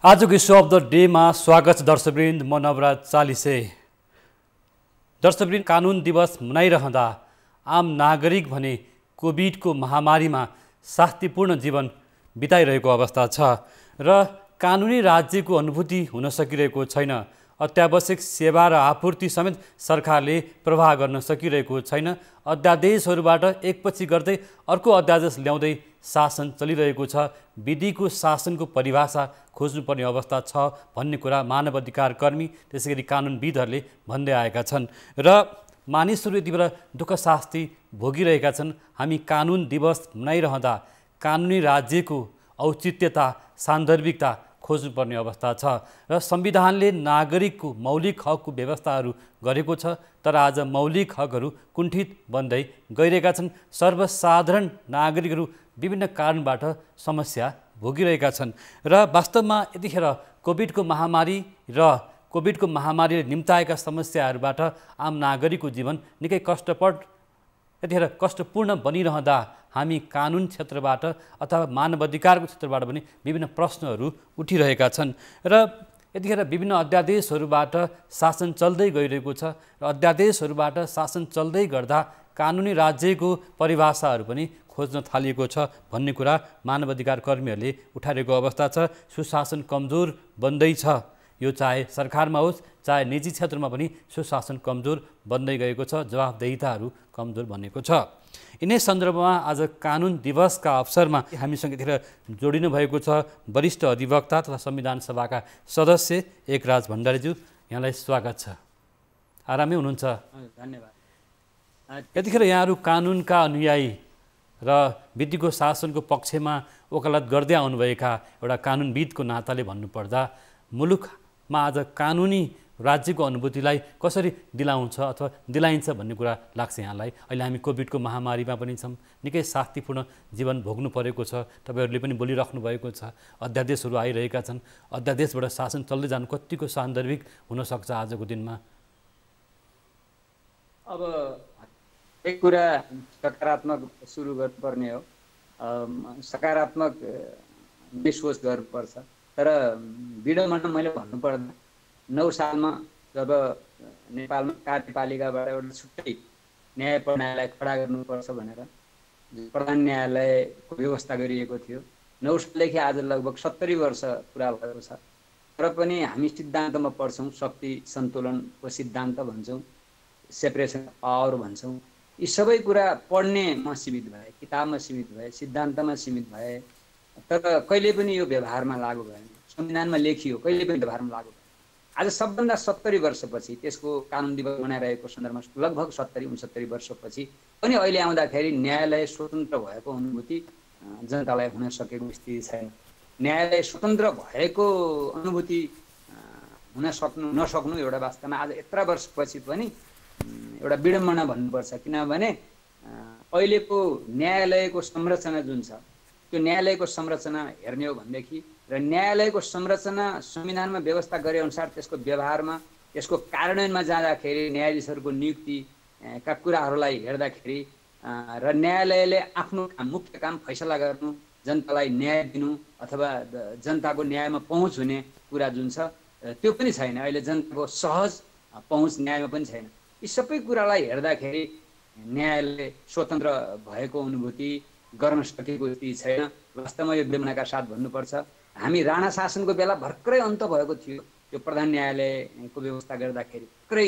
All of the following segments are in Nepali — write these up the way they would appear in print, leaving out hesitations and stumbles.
आजको इस्यु अफ द डेमा स्वागत छ दर्शकवृन्द। म नवराज चालिसे। दर्शकवृन्द, कानुन दिवस मनाइरहँदा आम नागरिक भने कोभिडको महामारीमा शान्तिपूर्ण जीवन बिताइरहेको अवस्था छ र कानुनी राज्यको अनुभूति हुन सकिरहेको छैन। अत्यावश्यक सेवा र आपूर्ति समेत सरकारले प्रवाह गर्न सकिरहेको छैन। अध्यादेशहरूबाट एकपछि गर्दै अर्को अध्यादेश ल्याउँदै शासन चलिरहेको छ। विधिको शासनको परिभाषा खोज्नुपर्ने अवस्था छ भन्ने कुरा मानव अधिकार कर्मी त्यसैगरी कानुनविदहरूले भन्दै आएका छन् र मानिसहरू यति बेला दुःख शास्ति भोगिरहेका छन्। हामी कानुन दिवस मनाइरहँदा कानुनी राज्यको औचित्यता सान्दर्भिकता खोज्नुपर्ने अवस्था छ र संविधानले नागरिकको मौलिक हकको व्यवस्थाहरू गरेको छ, तर आज मौलिक हकहरू कुण्ठित बन्दै गइरहेका छन्। सर्वसाधारण नागरिकहरू विभिन्न कारणबाट समस्या भोगिरहेका छन् र वास्तवमा यतिखेर कोभिडको महामारीले निम्ताएका समस्याहरूबाट आम नागरिकको जीवन निकै यतिखेर कष्टपूर्ण बनिरहँदा हामी कानुन क्षेत्रबाट अथवा मानव अधिकारको क्षेत्रबाट पनि विभिन्न प्रश्नहरू उठिरहेका छन् र यतिखेर विभिन्न अध्यादेशहरूबाट शासन चल्दै गइरहेको छ र अध्यादेशहरूबाट शासन चल्दै गर्दा कानुनी राज्यको परिभाषाहरू पनि खोज्न थालिएको छ भन्ने कुरा मानव अधिकार कर्मीहरूले उठाइरहेको अवस्था छ। सुशासन कमजोर बन्दैछ, यो चाहे सरकारमा होस् चाहे निजी क्षेत्रमा पनि सुशासन कमजोर बन्दै गएको छ, जवाफदेहिताहरू कमजोर बनेको छ। यिनै सन्दर्भमा आज कानुन दिवसका अवसरमा हामीसँग यतिखेर जोडिनु भएको छ वरिष्ठ अधिवक्ता तथा संविधान सभाका सदस्य एकराज भण्डारीज्यू। यहाँलाई स्वागत छ। आरामै हुनुहुन्छ? धन्यवाद। यतिखेर यहाँहरू कानुनका अनुयायी र विधिको शासनको पक्षमा वकालत गर्दै आउनुभएका एउटा कानुनविदको नाताले भन्नुपर्दा मुलुकमा आज कानुनी राज्यको अनुभूतिलाई कसरी दिलाउँछ अथवा दिलाइन्छ भन्ने कुरा लाग्छ यहाँलाई? अहिले हामी कोभिडको महामारीमा पनि छौँ, निकै शान्तिपूर्ण जीवन भोग्नु परेको छ, तपाईँहरूले पनि बोलिराख्नु भएको छ, अध्यादेशहरू आइरहेका छन्। अध्यादेशबाट शासन चल्दै जानु कतिको सान्दर्भिक हुनसक्छ आजको दिनमा? अब एक कुरा सकारात्मक सुरु गर्नुपर्ने हो, सकारात्मक सोच गर्नुपर्छ। तर विडम्बना मैले भन्नुपर्दा 9 सालमा जब नेपालमा कार्यपालिकाबाट एउटा छुट्टै न्याय प्रणालीलाई खडा गर्नुपर्छ भनेर प्रधान न्यायालयको व्यवस्था गरिएको थियो, 9 सालदेखि आज लगभग 70 वर्ष पुरा भएको छ। तर पनि हामी सिद्धान्तमा पढ्छौँ, शक्ति सन्तुलनको सिद्धान्त भन्छौँ, सेपरेसन अफ पावर भन्छौँ। यी सबै कुरा पढ्नेमा सीमित भए, किताबमा सीमित भए, सिद्धान्तमा सीमित भए, तर कहिले पनि यो व्यवहारमा लागू भएन। संविधानमा लेखियो, कहिले पनि व्यवहारमा लागू भएन। आज सबभन्दा 70 वर्षपछि, त्यसको कानुन दिवस मनाइरहेको सन्दर्भमा लगभग 70-69 वर्षपछि पनि अहिले आउँदाखेरि न्यायालय स्वतन्त्र भएको अनुभूति जनतालाई हुन सकेको स्थिति छैन। न्यायालय स्वतन्त्र भएको अनुभूति नसक्नु एउटा वास्तवमा आज यत्रो वर्षपछि पनि एउटा विडम्बना भन्नुपर्छ। किनभने अहिलेको न्यायालयको संरचना जुन छ, त्यो न्यायालयको संरचना हेर्ने हो भनेदेखि र न्यायालयको संरचना संविधानमा व्यवस्था गरे अनुसार त्यसको व्यवहारमा, त्यसको कार्यान्वयनमा जाँदाखेरि न्यायाधीशहरूको नियुक्तिका कुराहरूलाई हेर्दाखेरि र न्यायालयले आफ्नो मुख्य काम फैसला गर्नु, जनतालाई न्याय दिनु अथवा जनताको न्यायमा पहुँच हुने कुरा जुन छ त्यो पनि छैन। अहिले जनताको सहज पहुँच न्यायमा पनि छैन। यी सबै कुरालाई हेर्दाखेरि न्यायालय स्वतन्त्र भएको अनुभूति गर्न सकेको स्थिति छैन। वास्तवमा यो विडम्बनाका साथ भन्नुपर्छ, हामी राणा शासनको बेला भर्खरै अन्त भएको थियो, यो प्रधान न्यायालयको व्यवस्था गर्दाखेरि भर्खरै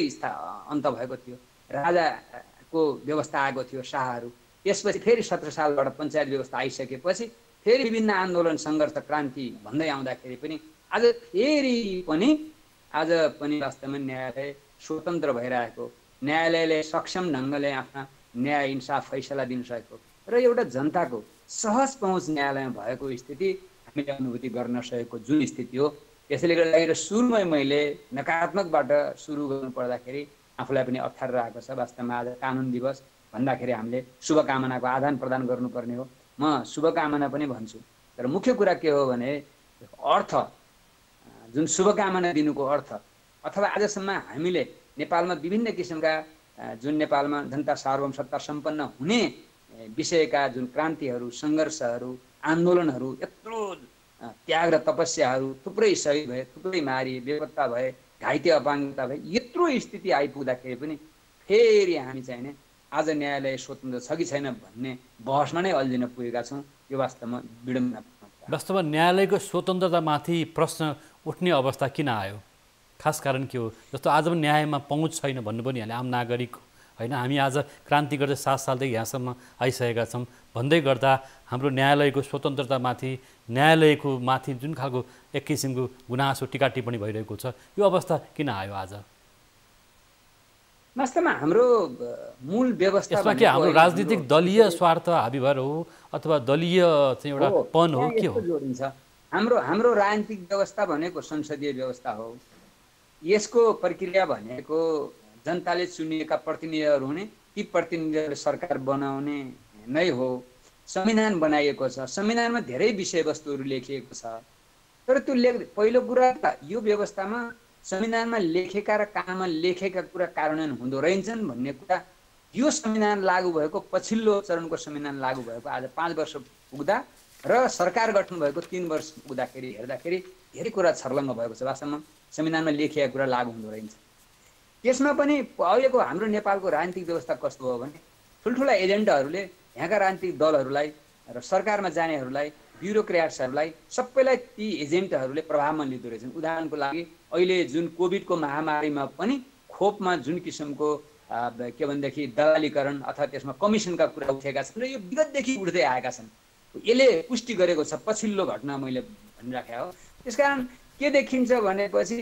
अन्त भएको थियो, राजाको व्यवस्था आएको थियो, शाहहरू। त्यसपछि फेरि 17 सालबाट पञ्चायत व्यवस्था आइसकेपछि फेरि विभिन्न आन्दोलन सङ्घर्ष क्रान्ति भन्दै आउँदाखेरि पनि आज पनि वास्तवमा न्यायालय स्वतन्त्र भइरहेको, न्यायालयले सक्षम ढङ्गले आफ्ना न्याय इन्साफ फैसला दिन सकेको र एउटा जनताको सहज पहुँच न्यायालयमा भएको स्थिति हामीले अनुभूति गर्न सकेको जुन स्थिति हो। त्यसैले गर्दाखेरि सुरुमै मैले नकारात्मकबाट सुरु गर्नु पर्दाखेरि आफूलाई पनि अप्ठ्यारो रहेको छ। वास्तवमा आज कानुन दिवस भन्दाखेरि हामीले शुभकामनाको आदान प्रदान गर्नुपर्ने हो। म शुभकामना पनि भन्छु, तर मुख्य कुरा के हो भने अर्थ, जुन शुभकामना दिनुको अर्थ अथवा आजसम्म हामीले नेपालमा विभिन्न किसिमका जुन नेपालमा जनता सार्वभौमसत्ता सम्पन्न हुने विषयका जुन क्रान्तिहरू, सङ्घर्षहरू, आन्दोलनहरू यत्रो त्याग र तपस्याहरू थुप्रै शहीद भए, थुप्रै मारिए, बेपत्ता भए, घाइते अपाङ्गता भए। यत्रो स्थिति आइपुग्दाखेरि पनि फेरि हामी चाहिँ नि आज न्यायालय स्वतन्त्र छ कि छैन भन्ने बहसमा नै अल्झिन पुगेका छौँ। यो वास्तवमा विडम्बना। वास्तवमा न्यायालयको स्वतन्त्रतामाथि प्रश्न उठ्ने अवस्था किन आयो? खास कारण के हो? जस्तो आज पनि न्यायमा पहुँच छैन भन्नु पनि हाले आम नागरिक होइन। हामी आज क्रान्ति गर्दै 7 सालदेखि यहाँसम्म आइसकेका छौँ भन्दै गर्दा हाम्रो न्यायालयको स्वतन्त्रतामाथि, न्यायालयको माथि जुन खालको एक किसिमको गुनासो टिका टिप्पणी भइरहेको छ, यो अवस्था किन आयो आज? वास्तवमा हाम्रो मूल व्यवस्था यसमा के हाम्रो राजनीतिक दलीय स्वार्थ हाबी भएर हो अथवा दलीय चाहिँ एउटा पन हो, के हो? जोडिन्छ। हाम्रो राजनीतिक व्यवस्था भनेको संसदीय व्यवस्था हो। यसको प्रक्रिया भनेको जनताले चुनिएका प्रतिनिधिहरू हुने, ती प्रतिनिधिहरूले सरकार बनाउने नै हो। संविधान बनाइएको छ, संविधानमा धेरै विषयवस्तुहरू लेखिएको छ। तर त्यो पहिलो कुरा त यो व्यवस्थामा संविधानमा लेखेका र कानुनमा लेखेका कुरा कार्यान्वयन हुँदो रहेछन् भन्ने कुरा यो संविधान लागू भएको पछिल्लो चरणको संविधान लागू भएको आज 5 वर्ष पुग्दा र सरकार गठन भएको 3 वर्ष पुग्दाखेरि हेर्दाखेरि धेरै कुरा छर्लङ्ग भएको छ। वास्तवमा संविधानमा लेखिएको कुरा लागू हुँदो रहेछ। त्यसमा पनि अहिलेको हाम्रो नेपालको राजनीतिक व्यवस्था कस्तो हो भने ठुल्ठुला एजेन्डाहरूले यहाँका राजनीतिक दलहरूलाई र सरकारमा जानेहरूलाई, ब्युरोक्र्याट्सहरूलाई सबैलाई ती एजेन्टहरूले प्रभावमा लिँदो रहेछन्। उदाहरणको लागि अहिले जुन कोभिडको महामारीमा पनि खोपमा जुन किसिमको के भनेदेखि दलालीकरण अथवा त्यसमा कमिसनका कुरा उठेका छन् र यो विगतदेखि उठ्दै आएका छन्। यसले पुष्टि गरेको छ, पछिल्लो घटना मैले भनिराखेको हो। त्यसकारण के देखिन्छ भनेपछि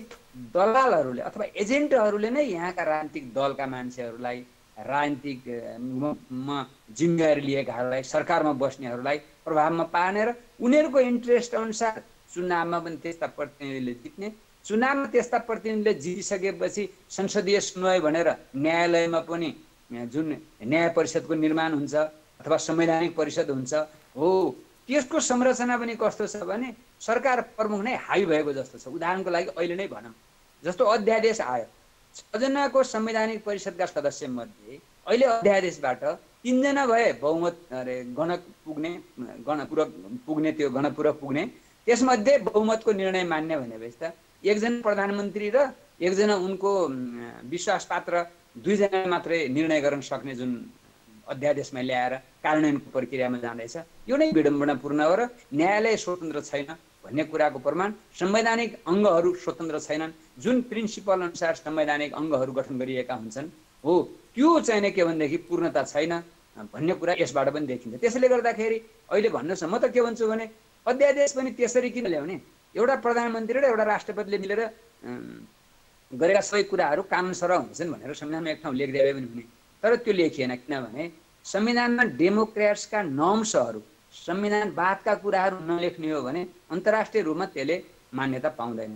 दलालहरूले अथवा एजेन्टहरूले नै यहाँका राजनीतिक दलका मान्छेहरूलाई, राजनीतिकमा जिम्मेवारी लिएकाहरूलाई, सरकारमा बस्नेहरूलाई प्रभावमा पार्ने र उनीहरूको इन्ट्रेस्ट अनुसार चुनावमा पनि त्यस्ता प्रतिनिधिले जित्ने, चुनावमा त्यस्ता प्रतिनिधिले जितिसकेपछि संसदीय सुनवाई भनेर न्यायालयमा पनि जुन न्याय परिषदको निर्माण हुन्छ अथवा संवैधानिक परिषद हुन्छ हो, त्यसको संरचना पनि कस्तो छ भने सरकार प्रमुख नै हावी भएको जस्तो छ। उदाहरणको लागि अहिले नै भनौँ, जस्तो अध्यादेश आयो, 6 जनाको संवैधानिक परिषदका सदस्य मध्ये अहिले अध्यादेशबाट 3 जना भए बहुमत गणपूरक पुग्ने, त्यसमध्ये बहुमतको निर्णय मान्ने भनेपछि त एकजना प्रधानमन्त्री र एकजना उनको विश्वासपात्र 2 जना मात्रै निर्णय गर्न सक्ने जुन अध्यादेशमा ल्याएर कार्यान्वयनको प्रक्रियामा जाँदैछ, यो नै विडम्बनापूर्ण हो र न्यायालय स्वतन्त्र छैन भन्ने कुराको प्रमाण संवैधानिक अङ्गहरू स्वतन्त्र छैनन्। जुन प्रिन्सिपल अनुसार संवैधानिक अङ्गहरू गठन गरिएका हुन्छन् हो, त्यो चाहिँ के भनेदेखि पूर्णता छैन भन्ने कुरा यसबाट पनि देखिन्छ। त्यसैले गर्दाखेरि अहिले भन्नुहोस् न, म त के भन्छु भने अध्यादेश पनि त्यसरी किन ल्याउने? एउटा प्रधानमन्त्री र एउटा राष्ट्रपतिले मिलेर गरेका सबै कुराहरू कानुनसरह हुन्छन् भनेर संविधानमा एक ठाउँ लेखिदिए पनि हुने, तर त्यो लेखिएन। किनभने संविधानमा डेमोक्रेट्सका नर्म्सहरू, संविधानवादका कुराहरू नलेख्ने हो भने अन्तर्राष्ट्रिय रूपमा त्यसले मान्यता पाउँदैन।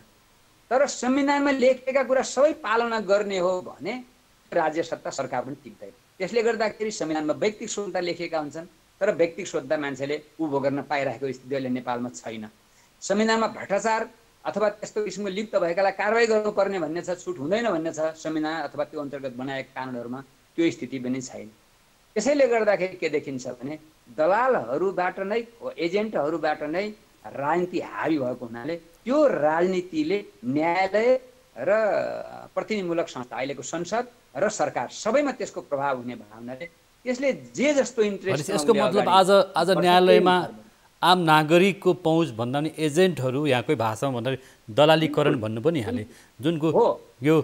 तर संविधानमा लेखिएका कुरा सबै पालना गर्ने हो भने राज्य सत्ता सरकार पनि टिक्दैन। त्यसले गर्दाखेरि संविधानमा व्यक्तिगत स्वतन्त्रता लेखिएका हुन्छन्, तर व्यक्तिगत स्वतन्त्रता मान्छेले उपभोग गर्न पाइरहेको स्थिति अहिले नेपालमा छैन। संविधानमा भ्रष्टाचार अथवा त्यस्तो किसिमको लिप्त भएकालाई कारवाही गर्नुपर्ने भन्ने छ, छुट हुँदैन भन्ने छ संविधान अथवा त्यो अन्तर्गत बनाएका कानुनहरूमा, त्यो स्थिति पनि छैन। त्यसैले गर्दाखेरि के देखिन्छ भने दलालहरूबाट नै, एजेन्टहरूबाट नै राजनीति हावी भएको हुनाले त्यो राजनीतिले न्यायालय र प्रतिनिधिमूलक संस्था, अहिलेको संसद र सरकार सबैमा त्यसको प्रभाव हुने भावनाले त्यसले जे जस्तो इन्ट्रेस्ट, यसको मतलब आज न्यायालयमा आम नागरिकको पहुँच भन्दा पनि एजेन्टहरू, यहाँकै भाषामा भन्दाखेरि दलालीकरण भन्नु पनि यहाँले जुनको यो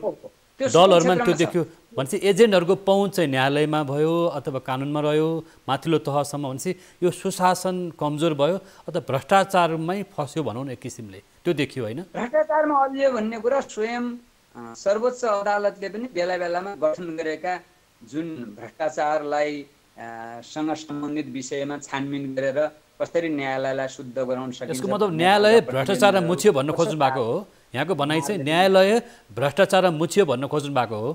दलहरूमा त्यो देख्यो भनेपछि एजेन्टहरूको पहुँच चाहिँ न्यायालयमा भयो अथवा कानुनमा रह्यो, माथिल्लो तहसम्म भनेपछि यो सुशासन कमजोर भयो अथवा भ्रष्टाचारमै फस्यो भनौँ न एक किसिमले, त्यो देखियो होइन? भ्रष्टाचारमा अल्झियो भन्ने कुरा स्वयं सर्वोच्च अदालतले पनि बेला बेलामा गठन गरेका जुन भ्रष्टाचारलाई सँग सम्बन्धित विषयमा छानबिन गरेर कसरी न्यायालयलाई शुद्ध गराउन सकिन्छ। यसको मतलब न्यायालय भ्रष्टाचार मुछ्यो भन्न खोज्नु भएको हो? यहाँको भनाइ चाहिँ न्यायालय भ्रष्टाचार मुछ्यो भन्न खोज्नु भएको हो?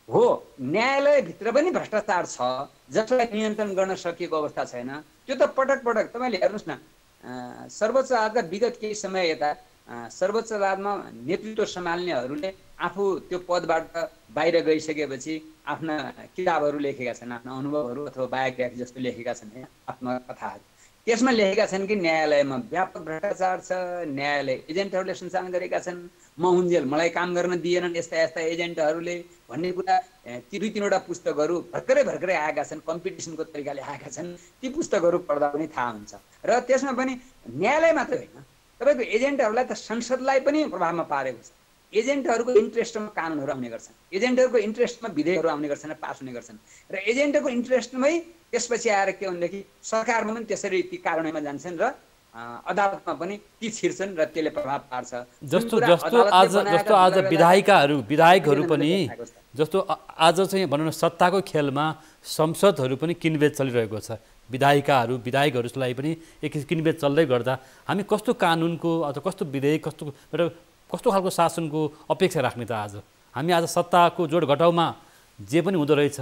हो, न्यायालयभित्र पनि भ्रष्टाचार छ जसलाई नियन्त्रण गर्न सकिएको अवस्था छैन। त्यो त पटक पटक तपाईँले हेर्नुहोस् न, सर्वोच्च अदालतका विगत केही समय यता सर्वोच्च अदालतमा नेतृत्व सम्हाल्नेहरूले आफू त्यो पदबाट बाहिर गइसकेपछि आफ्ना किताबहरू लेखेका छन्, आफ्ना अनुभवहरू अथवा बायोग्राफी जस्तो लेखेका छन्, आत्मकथाहरू। त्यसमा लेखेका छन् कि न्यायालयमा व्यापक भ्रष्टाचार छ, न्यायालय एजेन्टहरूले सञ्चालन गरेका छन्, म हुन्जेल मलाई काम गर्न दिएनन् यस्ता यस्ता एजेन्टहरूले भन्ने कुरा ती 2-3वटा पुस्तकहरू भर्खरै आएका छन्, कम्पिटिसनको तरिकाले आएका छन्। ती पुस्तकहरू पढ्दा पनि थाहा हुन्छ। र त्यसमा पनि न्यायालय मात्रै होइन, तपाईँको एजेन्टहरूलाई त संसदलाई पनि प्रभावमा पारेको छ। एजेन्टहरूको इन्ट्रेस्टमा कानुनहरू आउने गर्छन्, एजेन्टहरूको इन्ट्रेस्टमा विधेयकहरू आउने गर्छन् र पास हुने गर्छन्। र एजेन्टको इन्ट्रेस्टमै त्यसपछि आएर के भनेदेखि सरकारमा पनि त्यसरी ती कार्यान्वयनमा जान्छन् र अदालतमा पनि ती छिर्छन् र त्यसले प्रभाव पार्छ। जस्तो आज विधायकहरू पनि जस्तो आज चाहिँ भनौँ न सत्ताको खेलमा संसदहरू पनि किनबेच चलिरहेको छ। विधायकहरूलाई पनि एक किनबेच चल्दै गर्दा हामी कस्तो कानुनको अथवा कस्तो विधेयक कस्तो खालको शासनको अपेक्षा राख्ने त? आज हामी आज सत्ताको जोड घटाउमा जे पनि हुँदो रहेछ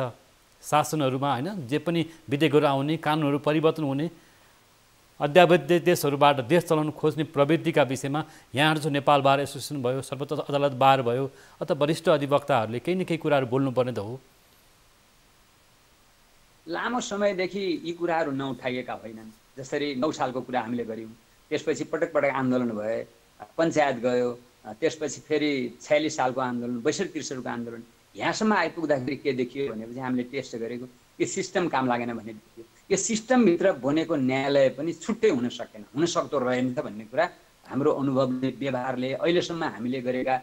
शासनहरूमा, होइन, जे पनि विधेयकहरू आउने, कानुनहरू परिवर्तन हुने, अद्यावधि देशहरूबाट देश चलाउन खोज्ने प्रवृत्तिका विषयमा यहाँहरू चाहिँ नेपाल बार एसोसिएसन भयो, सर्वोच्च अदालत बार भयो, अथवा वरिष्ठ अधिवक्ताहरूले केही न केही कुराहरू बोल्नुपर्ने त हो। लामो समयदेखि यी कुराहरू नउठाइएका होइनन्। जसरी 9 सालको कुरा हामीले गऱ्यौँ, त्यसपछि पटक पटक आन्दोलन भए, पञ्चायत गयो, त्यसपछि फेरि 46 सालको आन्दोलन, 62-63 को आन्दोलन, यहाँसम्म आइपुग्दाखेरि के देखियो भनेपछि हामीले टेस्ट गरेको यो सिस्टम काम लागेन भन्ने देखियो। यो सिस्टमभित्र बनेको न्यायालय पनि छुट्टै हुन सकेन, हुन सक्दो रहेन त भन्ने कुरा हाम्रो अनुभवले, व्यवहारले, अहिलेसम्म हामीले गरेका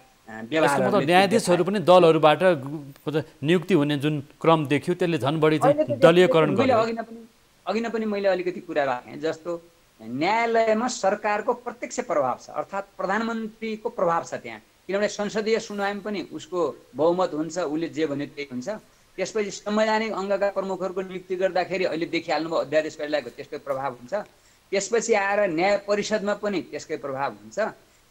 व्यवहारले, न्यायाधीशहरू पनि दलहरूबाट नियुक्ति हुने जुन क्रम देखियो त्यसले झन् बढी दलीयकरण गर्यो। अघि नै पनि मैले अलिकति कुरा राखेँ, जस्तो न्यायालयमा सरकारको प्रत्यक्ष प्रभाव छ, अर्थात् प्रधानमन्त्रीको प्रभाव छ त्यहाँ। किनभने संसदीय सुनवाईमा पनि उसको बहुमत हुन्छ, उसले जे भन्यो त्यही हुन्छ। त्यसपछि संवैधानिक अङ्गका प्रमुखहरूको नियुक्ति गर्दाखेरि अहिले देखिहाल्नुभयो अध्यादेश कहिलेको त्यसकै प्रभाव हुन्छ। त्यसपछि आएर न्याय परिषदमा पनि त्यसकै प्रभाव हुन्छ।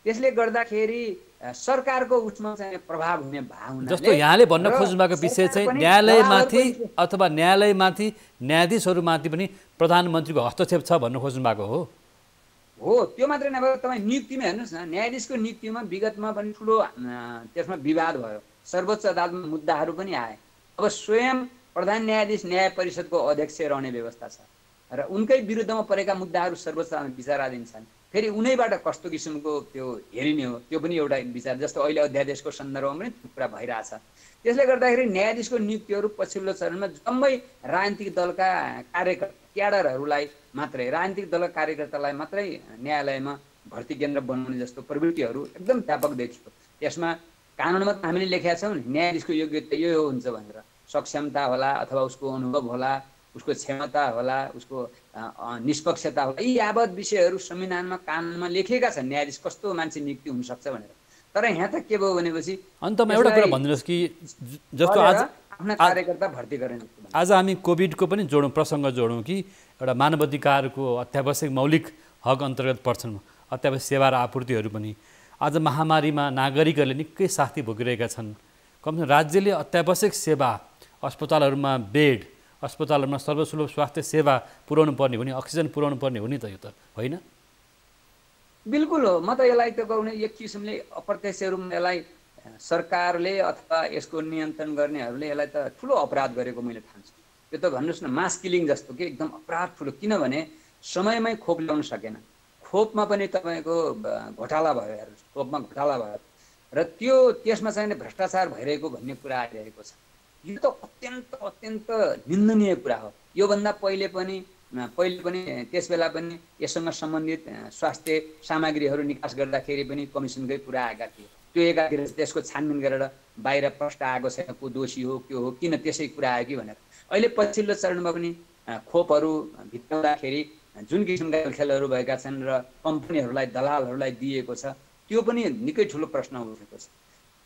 त्यसले गर्दाखेरि सरकारको उसमा चाहिँ प्रभाव हुने भावना, जस्तो यहाँले भन्न खोज्नु भएको विषय चाहिँ न्यायालयमाथि अथवा न्यायालयमाथि न्यायाधीशहरूमाथि पनि प्रधानमन्त्रीको हस्तक्षेप छ भन्नु खोज्नु भएको हो? हो, त्यो मात्रै नभएर तपाईँ नियुक्तिमा हेर्नुहोस् न, न्यायाधीशको नियुक्तिमा विगतमा पनि ठुलो त्यसमा विवाद भयो, सर्वोच्च अदालतमा मुद्दाहरू पनि आए। अब स्वयं प्रधान न्यायाधीश न्याय परिषदको अध्यक्ष रहने व्यवस्था छ र उनकै विरुद्धमा परेका मुद्दाहरू सर्वोच्च अदालतमा विचाराधीन छन्। फेरि उनैबाट कस्तो किसिमको त्यो हेरिने हो, त्यो पनि एउटा विचार। जस्तो अहिले अध्यादेशको सन्दर्भमा पनि कुरा भइरहेछ। त्यसले गर्दाखेरि न्यायाधीशको नियुक्तिहरू पछिल्लो चरणमा जम्मै राजनीतिक दलका क्याडरहरूलाई मात्रै, राजनीतिक दलका कार्यकर्तालाई मात्रै न्यायालयमा भर्ती केन्द्र बनाउने जस्तो प्रवृत्तिहरू एकदम व्यापक देखियो। त्यसमा कानुनमा त हामीले लेखेका छौँ न्यायाधीशको योग्यता यो हुन्छ भनेर, सक्षमता होला अथवा उसको अनुभव होला, उसको क्षमता होला, उसको निष्पक्षता होला, यी यावत विषयहरू संविधानमा कानुनमा लेखेका छन् न्यायाधीश कस्तो मान्छे नियुक्ति हुनसक्छ भनेर। तर यहाँ त के भयो भनेपछि अन्तमा एउटा कुरा भनिदिनुहोस् कि जस्तो आज आफ्ना कार्यकर्ता भर्ती गर्ने, आज हामी कोभिडको पनि प्रसङ्ग जोडौँ कि एउटा मानवाधिकारको अत्यावश्यक मौलिक हक अन्तर्गत पर्छन् अत्यावश्यक सेवा र आपूर्तिहरू पनि। आज महामारीमा नागरिकहरूले निकै शास्ति भोगिरहेका छन्। कमसेकम राज्यले अत्यावश्यक सेवा, अस्पतालहरूमा बेड, अस्पतालहरूमा सर्वसुलभ स्वास्थ्य सेवा पुर्याउनु पर्ने हो नि, अक्सिजन पुर्याउनु पर्ने हो नि त, यो त होइन? बिल्कुल हो। म त यसलाई त गाउने एक किसिमले अप्रत्यक्ष रूपमा यसलाई सरकारले अथवा यसको नियन्त्रण गर्नेहरूले यसलाई त ठुलो अपराध गरेको मैले ठान्छु। यो त भन्नुहोस् न मास किलिङ जस्तो कि एकदम अपराध ठुलो। किनभने समयमै खोप ल्याउन सकेन, खोपमा पनि तपाईँको घोटाला भयो, हेर्नुहोस् खोपमा घोटाला भयो र त्यसमा चाहिँ भ्रष्टाचार भइरहेको भन्ने कुरा आइरहेको छ। यो त अत्यन्त निन्दनीय कुरा हो। योभन्दा पहिले पनि त्यस बेला पनि यससँग सम्बन्धित स्वास्थ्य सामग्रीहरू निकास गर्दाखेरि पनि कमिसनकै कुरा आएका थिए। त्यो एकातिर त्यसको छानबिन गरेर बाहिर प्रश्न आएको छैन को दोषी हो के हो, किन त्यसै कुरा आयो कि भनेर। अहिले पछिल्लो चरणमा पनि खोपहरू भित्राउँदाखेरि जुन किसिमका खेलहरू भएका छन् र कम्पनीहरूलाई दलालहरूलाई दिएको छ, त्यो पनि निकै ठुलो प्रश्न उठेको छ।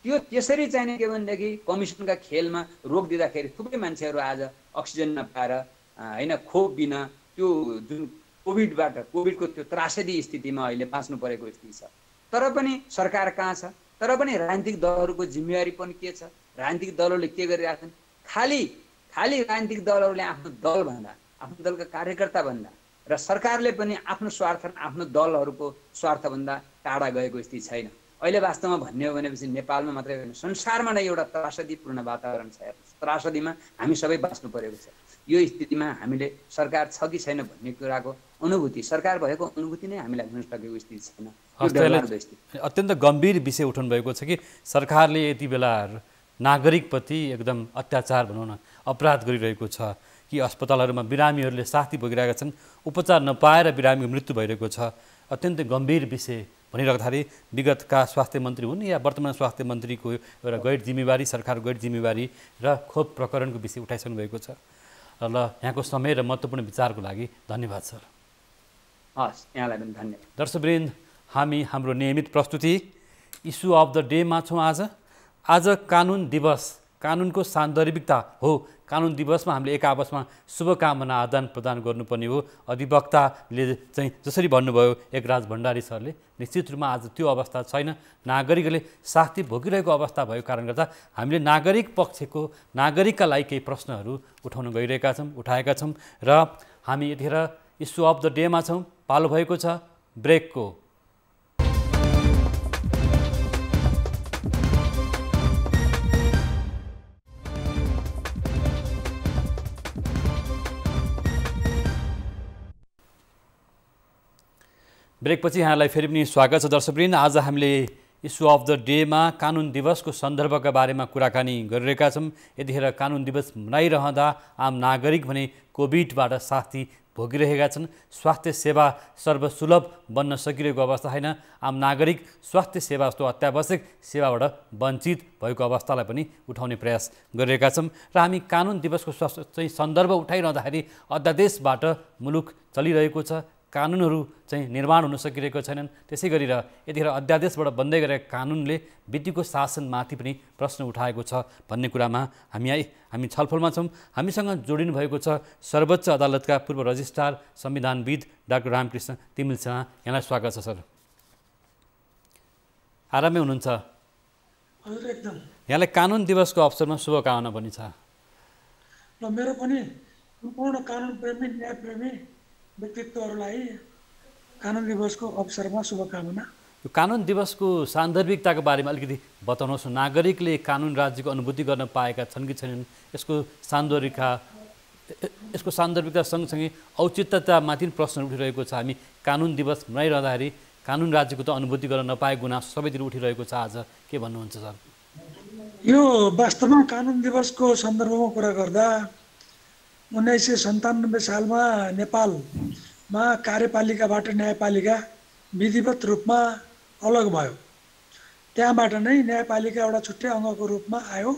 त्यो त्यसरी चाहिने के भनेदेखि कमिसनका खेलमा रोक दिँदाखेरि थुप्रै मान्छेहरू आज अक्सिजन नपाएर होइन, खोप बिना, त्यो जुन कोभिडको त्यो त्रासदी स्थितिमा अहिले बाँच्नु परेको स्थिति छ। तर पनि सरकार कहाँ छ? तर पनि राजनीतिक दलहरूको जिम्मेवारी पनि के छ? राजनीतिक दलहरूले के गरिरहेका छन्? खालि राजनीतिक दलहरूले आफ्नो दलभन्दा, आफ्नो दलका कार्यकर्ता भन्दा र सरकारले पनि आफ्नो स्वार्थ, आफ्नो दलहरूको स्वार्थभन्दा टाढा गएको स्थिति छैन। अहिले वास्तवमा भन्ने हो भनेपछि नेपालमा मात्रै होइन, संसारमा नै एउटा त्रासदीपूर्ण वातावरण छ। त्रासदीमा हामी सबै बाँच्नु परेको छ। यो स्थितिमा हामीले सरकार छ कि छैन भन्ने कुराको अनुभूति, सरकार भएको अनुभूति नै हामीलाई हुन सकेको स्थिति छैन। यो हस्त यसले डरलाग्दो स्थिति। अत्यन्त गम्भीर विषय उठाउनु भएको छ कि सरकारले यति बेला नागरिकप्रति एकदम अत्याचार भनौँ न अपराध गरिरहेको छ कि अस्पतालहरूमा बिरामीहरूले शास्ति भोगिरहेका छन्, उपचार नपाएर बिरामीको मृत्यु भइरहेको छ। अत्यन्तै गम्भीर विषय भनिराख्दाखेरि विगतका स्वास्थ्य मन्त्री हुन् या वर्तमान स्वास्थ्य मन्त्रीको एउटा गैर जिम्मेवारी, सरकारको गैर जिम्मेवारी र खोप प्रकरणको विषय उठाइसक्नु भएको छ। ल यहाँको समय र महत्त्वपूर्ण विचारको लागि धन्यवाद सर। हस्, यहाँलाई पनि धन्यवाद। दर्शकवृन्द, हामी हाम्रो नियमित प्रस्तुति इस्यु अफ द डेमा छौँ। आज कानुन दिवस, कानुनको सान्दर्भिकता हो। कानुन दिवसमा हामीले एक आपसमा शुभकामना आदान प्रदान गर्नुपर्ने हो। अधिवक्ताले चाहिँ जसरी भन्नुभयो एकराज भण्डारी सरले, निश्चित रूपमा आज त्यो अवस्था छैन। नागरिकले शास्ति भोगिरहेको अवस्था भएको कारणले गर्दा हामीले नागरिक पक्षको, नागरिकका लागि केही प्रश्नहरू उठाउन गइरहेका छौँ, उठाएका छौँ र हामी यतिखेर इस्यु अफ द डेमा छौँ। पालो भएको छ ब्रेकको। ब्रेकपछि यहाँलाई फेरि पनि स्वागत छ दर्शकवृन्द। आज हामीले इस्यु अफ द डेमा कानुन दिवसको सन्दर्भका बारेमा कुराकानी गरिरहेका छौँ। यतिखेर कानुन दिवस मनाइरहँदा आम नागरिक भने कोभिडबाट शास्ति भोगिरहेका छन्। स्वास्थ्य सेवा सर्वसुलभ बन्न सकिरहेको अवस्था छैन। आम नागरिक स्वास्थ्य सेवा जस्तो अत्यावश्यक सेवाबाट वञ्चित भएको अवस्थालाई पनि उठाउने प्रयास गरिरहेका छौँ र हामी कानुन दिवसको चाहिँ सन्दर्भ उठाइरहँदाखेरि अध्यादेशबाट मुलुक चलिरहेको छ। कानुनहरू चाहिँ निर्माण हुन सकिरहेको छैनन्। त्यसै गरेर यतिखेर अध्यादेशबाट बन्दै गरेका कानुनले विधिको शासनमाथि पनि प्रश्न उठाएको छ भन्ने कुरामा हामी छलफलमा छौँ। हामीसँग जोडिनु भएको छ सर्वोच्च अदालतका पूर्व रजिस्ट्रार संविधानविद डाक्टर रामकृष्ण तिमिल सिन्हा। यहाँलाई स्वागत छ सर। आरामै हुनुहुन्छ? हजुर, एकदम। यहाँलाई कानुन दिवसको अवसरमा शुभकामना पनि छ। र मेरो पनि सम्पूर्ण कानुन प्रेमी, न्याय प्रेमी व्यक्तित्वहरूलाई कानुन दिवसको अवसरमा शुभकामना। यो कानुन दिवसको सान्दर्भिकताको बारेमा अलिकति बताउनुहोस्। नागरिकले कानुन राज्यको अनुभूति गर्न पाएका छन् कि छैनन्, यसको सान्दर्भिकता सँगसँगै औचित्यतामाथि प्रश्न उठिरहेको छ। हामी कानुन दिवस मनाइरहँदाखेरि कानुन राज्यको त अनुभूति गर्न नपाएको गुनासो सबैतिर उठिरहेको छ। आज के भन्नुहुन्छ सर? यो वास्तवमा कानुन दिवसको सन्दर्भमा कुरा गर्दा 1997 सालमा नेपालमा कार्यपालिकाबाट न्यायपालिका विधिवत रूपमा अलग भयो। त्यहाँबाट नै न्यायपालिका एउटा छुट्टै अङ्गको रूपमा आयो।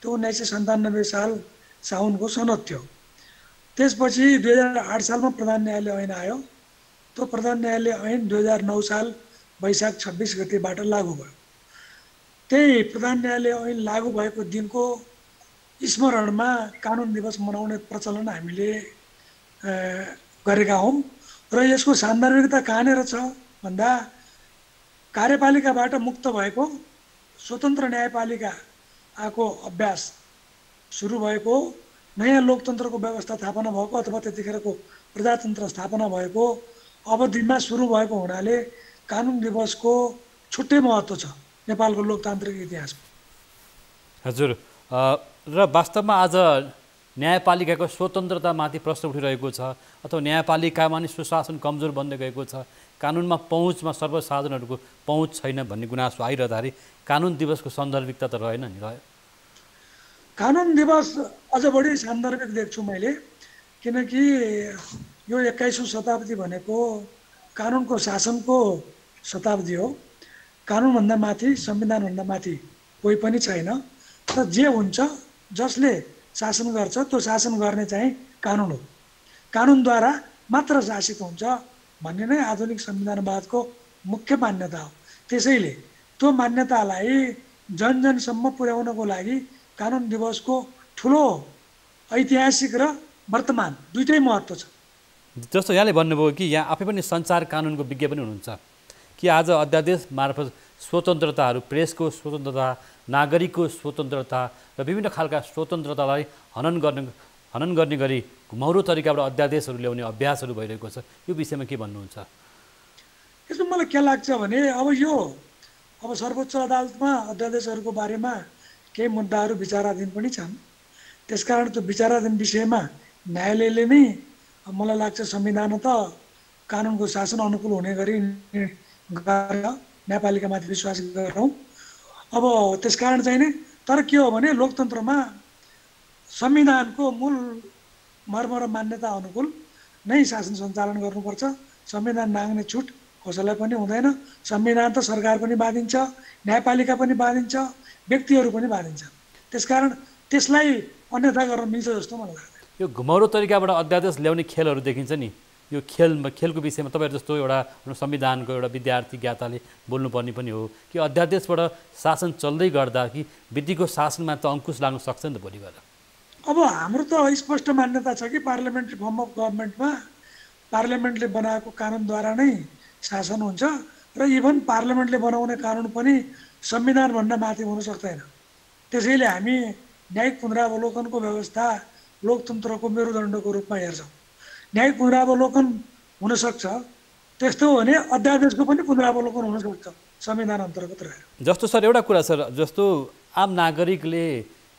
त्यो 1997 साल साउनको सनद थियो। त्यसपछि 2008 सालमा प्रधान न्यायालय ऐन आयो। त्यो प्रधान न्यायालय ऐन 2009 साल वैशाख 26 गतेबाट लागू भयो। त्यही प्रधान न्यायालय ऐन लागू भएको दिनको स्मरणमा कानुन दिवस मनाउने प्रचलन हामीले गरेका हौँ। र यसको सान्दर्भिकता कहाँनिर छ भन्दा, कार्यपालिकाबाट मुक्त भएको स्वतन्त्र न्यायपालिका आएको अभ्यास सुरु भएको, नयाँ लोकतन्त्रको व्यवस्था स्थापना भएको अथवा त्यतिखेरको प्रजातन्त्र स्थापना भएको अवधिमा सुरु भएको हुनाले कानुन दिवसको छुट्टै महत्त्व छ नेपालको लोकतान्त्रिक इतिहासमा। हजुर, र वास्तवमा आज न्यायपालिकाको स्वतन्त्रतामाथि प्रश्न उठिरहेको छ अथवा न्यायपालिकामा नि सुशासन कमजोर बन्दै गएको छ। कानुनमा पहुँचमा सर्वसाधारणहरूको पहुँच छैन भन्ने गुनासो आइरहँदाखेरि कानुन दिवसको सान्दर्भिकता त रहेन नि? रह्यो। कानुन दिवस अझ बढी सान्दर्भिक देख्छु मैले, किनकि यो 21औं शताब्दी भनेको कानुनको शासनको शताब्दी हो। कानुनभन्दा माथि, संविधानभन्दा माथि कोही पनि छैन। र जे हुन्छ, जसले शासन गर्छ त्यो शासन गर्ने चाहिँ कानुन हो। कानुनद्वारा मात्र शासित हुन्छ भन्ने नै आधुनिक संविधानवादको मुख्य मान्यता हो। त्यसैले त्यो मान्यतालाई जनजनसम्म पुर्याउनको लागि कानुन दिवसको ठुलो ऐतिहासिक र वर्तमान दुईटै महत्त्व छ। जस्तो यहाँले भन्नुभयो कि यहाँ आफै पनि सञ्चार कानुनको विज्ञ पनि हुनुहुन्छ कि आज अध्यादेश मार्फत स्वतन्त्रताहरू, प्रेसको स्वतन्त्रता, नागरिकको स्वतन्त्रता र विभिन्न खालका स्वतन्त्रतालाई हनन गर्ने गरी घुमाउरो तरिकाबाट अध्यादेशहरू ल्याउने अभ्यासहरू भइरहेको छ। यो विषयमा के भन्नुहुन्छ? यसमा मलाई के लाग्छ भने अब सर्वोच्च अदालतमा अध्यादेशहरूको बारेमा केही मुद्दाहरू विचाराधीन पनि छन्। त्यसकारण त्यो विचाराधीन विषयमा न्यायालयले नै मलाई लाग्छ संविधान त कानुनको शासन अनुकूल हुने गरी गरेर न्यायपालिकामाथि विश्वास गरौँ। अब त्यसकारण चाहिँ नि तर के हो भने लोकतन्त्रमा संविधानको मूल मर्म र मान्यता अनुकूल नै शासन सञ्चालन गर्नुपर्छ। संविधान नाघ्ने छुट कसैलाई पनि हुँदैन। संविधान त सरकार पनि बाँधिन्छ, न्यायपालिका पनि बाँधिन्छ, व्यक्तिहरू पनि बाँधिन्छ। त्यसकारण त्यसलाई अन्यथा गर्न मिल्छ जस्तो मलाई लाग्दैन। यो घुमाउरो तरिकाबाट अध्यादेश ल्याउने खेलहरू देखिन्छ नि, यो खेलको विषयमा तपाईँहरू जस्तो एउटा संविधानको एउटा विद्यार्थी ज्ञाताले बोल्नुपर्ने पनि हो कि अध्यादेशबाट शासन चल्दै गर्दा कि विधिको शासनमा त अङ्कुश लाग्न सक्छ नि त भोलि गएर। अब हाम्रो त स्पष्ट मान्यता छ कि पार्लियामेन्ट्री फर्म अफ गभर्मेन्टमा पार्लियामेन्टले बनाएको कानुनद्वारा नै शासन हुन्छ र इभन पार्लियामेन्टले बनाउने कानुन पनि संविधानभन्दा माथि हुन सक्दैन। त्यसैले हामी न्यायिक पुनरावलोकनको व्यवस्था लोकतन्त्रको मेरुदण्डको रूपमा हेर्छौँ। न्यायिक पुनरावलोकन हुनसक्छ, त्यस्तो हो भने अध्यादेशको पनि पुनरावलोकन हुनसक्छ संविधान अन्तर्गत रहेर। जस्तो सर एउटा कुरा सर, जस्तो आम नागरिकले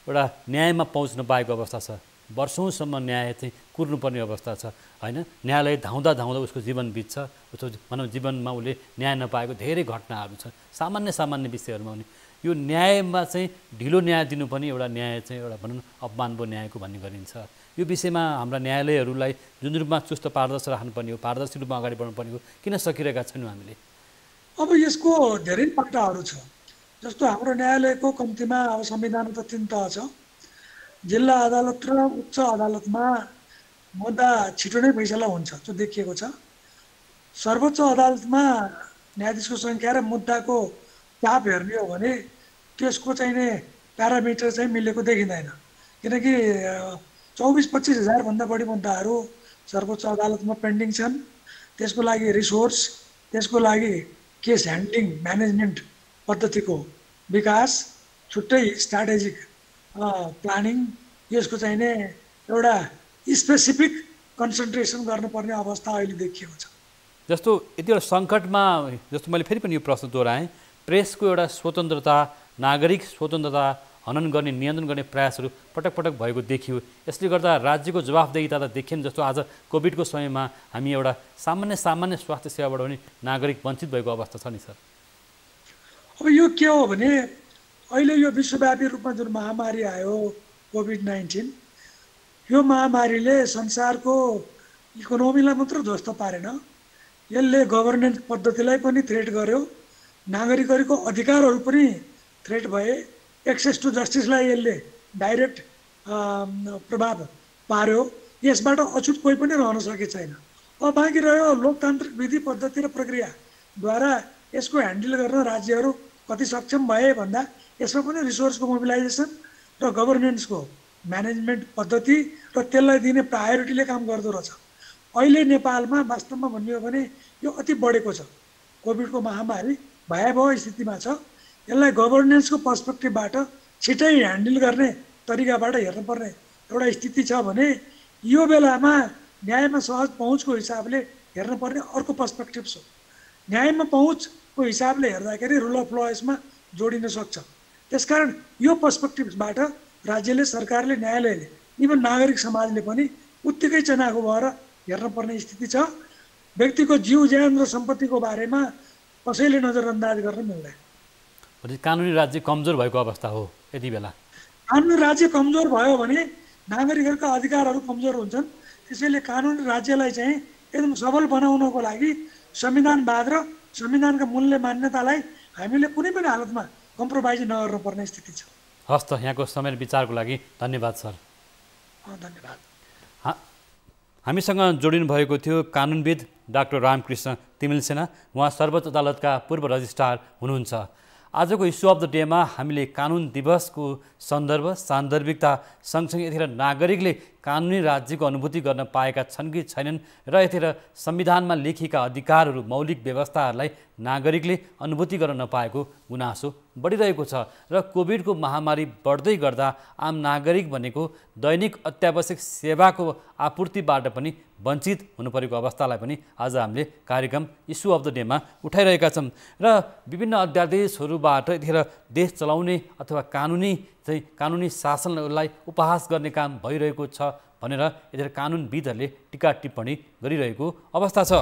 एउटा न्यायमा पहुँच नपाएको अवस्था छ, वर्षौँसम्म न्याय चाहिँ कुर्नुपर्ने अवस्था छ होइन। न्यायालय धाउँदा धाउँदा उसको जीवन बित्छ, उसको मानव जीवनमा उसले न्याय नपाएको धेरै घटनाहरू छ सामान्य विषयहरूमा पनि। यो न्यायमा चाहिँ ढिलो न्याय दिनु पनि एउटा न्याय चाहिँ एउटा भनौँ अपमानको न्यायको भन्ने गरिन्छ। यो विषयमा हाम्रा न्यायालयहरूलाई जुन रूपमा चुस्त पारदर्शी राख्नुपर्ने हो, पारदर्शी रूपमा अगाडि बढ्नुपर्ने हो, किन सकिरहेका छैनौँ हामीले? अब यसको धेरै पाटाहरू छ। जस्तो हाम्रो न्यायालयको कम्तीमा अब संविधान त 3 तह छ। जिल्ला अदालत र उच्च अदालतमा मुद्दा छिटो नै फैसला हुन्छ, त्यो देखिएको छ। सर्वोच्च अदालतमा न्यायाधीशको सङ्ख्या र मुद्दाको चाप हेर्ने हो भने त्यसको चाहिँ नि प्यारामिटर चाहिँ मिलेको देखिँदैन, किनकि 24-25 हजारभन्दा बढी मुद्दाहरू सर्वोच्च अदालतमा पेन्डिङ छन्। त्यसको लागि रिसोर्स, त्यसको लागि केस ह्यान्डलिङ म्यानेजमेन्ट पद्धतिको विकास, छुट्टै स्ट्राटेजिक प्लानिङ, यसको चाहिँ नि एउटा स्पेसिफिक कन्सन्ट्रेसन गर्नुपर्ने अवस्था अहिले देखिएको छ। जस्तो यति एउटा सङ्कटमा जस्तो मैले फेरि पनि यो प्रश्न दोहोऱ्याएँ, प्रेसको एउटा स्वतन्त्रता, नागरिक स्वतन्त्रता हनन गर्ने, नियन्त्रण गर्ने प्रयासहरू पटक पटक भएको देखियो। यसले गर्दा राज्यको जवाफदेहिता त देखिएन। जस्तो आज कोभिडको समयमा हामी एउटा सामान्य स्वास्थ्य सेवाबाट पनि नागरिक वञ्चित भएको अवस्था छ नि सर। अब यो के हो भने अहिले यो विश्वव्यापी रूपमा जुन महामारी आयो कोभिड-19, यो महामारीले संसारको इकोनोमीलाई मात्र ध्वस्त पारेन, यसले गभर्नेन्स पद्धतिलाई पनि थ्रेट गर्यो, नागरिकहरूको अधिकारहरू पनि थ्रेट भए, एक्सेस टु जस्टिसलाई यसले डाइरेक्ट प्रभाव पार्यो। यसबाट अछुत कोही पनि रहन सकेको छैन। अब बाँकी रह्यो लोकतान्त्रिक विधि पद्धति र प्रक्रियाद्वारा यसको ह्यान्डल गर्न राज्यहरू कति सक्षम भए भन्दा यसमा पनि रिसोर्सको मोबिलाइजेसन र गभर्नेन्सको म्यानेजमेन्ट पद्धति र त्यसलाई दिने प्रायोरिटीले काम गर्दो रहेछ। अहिले नेपालमा वास्तवमा भन्ने हो भने यो अति बढेको छ। कोभिडको महामारी भयावह स्थितिमा छ। यसलाई गभर्नेन्सको पर्सपेक्टिभबाट छिटै ह्यान्डल गर्ने तरिकाबाट हेर्नुपर्ने एउटा स्थिति छ भने यो बेलामा न्यायमा सहज पहुँचको हिसाबले हेर्नुपर्ने अर्को पर्सपेक्टिभ छ। न्यायमा पहुँचको हिसाबले हेर्दाखेरि रुल अफ ल यसमा जोडिन सक्छ। त्यसकारण यो पर्सपेक्टिभबाट राज्यले, सरकारले, न्यायालयले, इभन नागरिक समाजले पनि उत्तिकै चनाखो भएर हेर्नुपर्ने स्थिति छ। व्यक्तिको जीव ज्यान र सम्पत्तिको बारेमा कसैले नजरअन्दाज गर्न मिल्दैन। कानुनी राज्य कमजोर भएको अवस्था हो यति बेला। कानुनी राज्य कमजोर भयो भने नागरिकहरूका अधिकारहरू कमजोर हुन्छन्। त्यसैले कानुनी राज्यलाई चाहिँ एकदम सबल बनाउनको लागि संविधानवाद र संविधानका मूल्य मान्यतालाई हामीले कुनै पनि हालतमा कम्प्रोमाइज नगर्नुपर्ने स्थिति छ। हस् त, यहाँको समय विचारको लागि धन्यवाद सर। धन्यवाद। हामीसँग जोडिनु भएको थियो कानुनविद डाक्टर रामकृष्ण तिमिलसेना। उहाँ सर्वोच्च अदालतका पूर्व रजिस्ट्रार हुनुहुन्छ। आजको इस्यु अफ द डेमा हामीले कानुन दिवसको सन्दर्भ, सान्दर्भिकता सँगसँगै यतिखेर नागरिकले कानुनी राज्यको अनुभूति गर्न पाएका छन् कि छैनन् र यतिखेर संविधानमा लेखिएका अधिकारहरू, मौलिक व्यवस्थाहरूलाई नागरिकले अनुभूति गर्न नपाएको गुनासो बढिरहेको छ र कोभिडको महामारी बढ्दै गर्दा आम नागरिक भनेको दैनिक अत्यावश्यक सेवाको आपूर्तिबाट पनि वञ्चित हुनुपरेको अवस्थालाई पनि आज हामीले कार्यक्रम इस्यु अफ द डेमा उठाइरहेका छौँ र विभिन्न अध्यादेशहरूबाट यतिखेर देश चलाउने अथवा कानुनी शासनलाई उपहास गर्ने काम भइरहेको छ भनेर यतिखेर कानुनविदहरूले टीका टिप्पणी गरिरहेको अवस्था छ।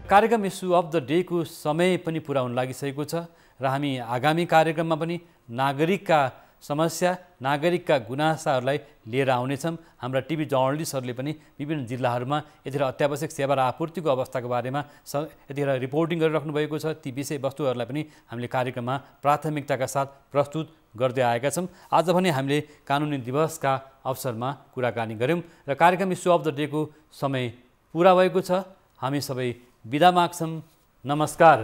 कार्यक्रम इस्यु अफ द डेको समय पनि पुरा हुन लागिसकेको छ र हामी आगामी कार्यक्रममा पनि नागरिकका समस्या, नागरिकका गुनासाहरूलाई लिएर आउनेछौँ। हाम्रा टिभी जर्नलिस्टहरूले पनि विभिन्न जिल्लाहरूमा यतिखेर अत्यावश्यक सेवा र आपूर्तिको अवस्थाको बारेमा यतिखेर रिपोर्टिङ गरिराख्नु भएको छ। ती विषयवस्तुहरूलाई पनि हामीले कार्यक्रममा प्राथमिकताका साथ प्रस्तुत गर्दै आएका छौँ। आज भने हामीले कानुनी दिवसका अवसरमा कुराकानी गऱ्यौँ र कार्यक्रम इस्यु अफ द डेको समय पुरा भएको छ। हामी सबै बिदा माग्छौँ। नमस्कार।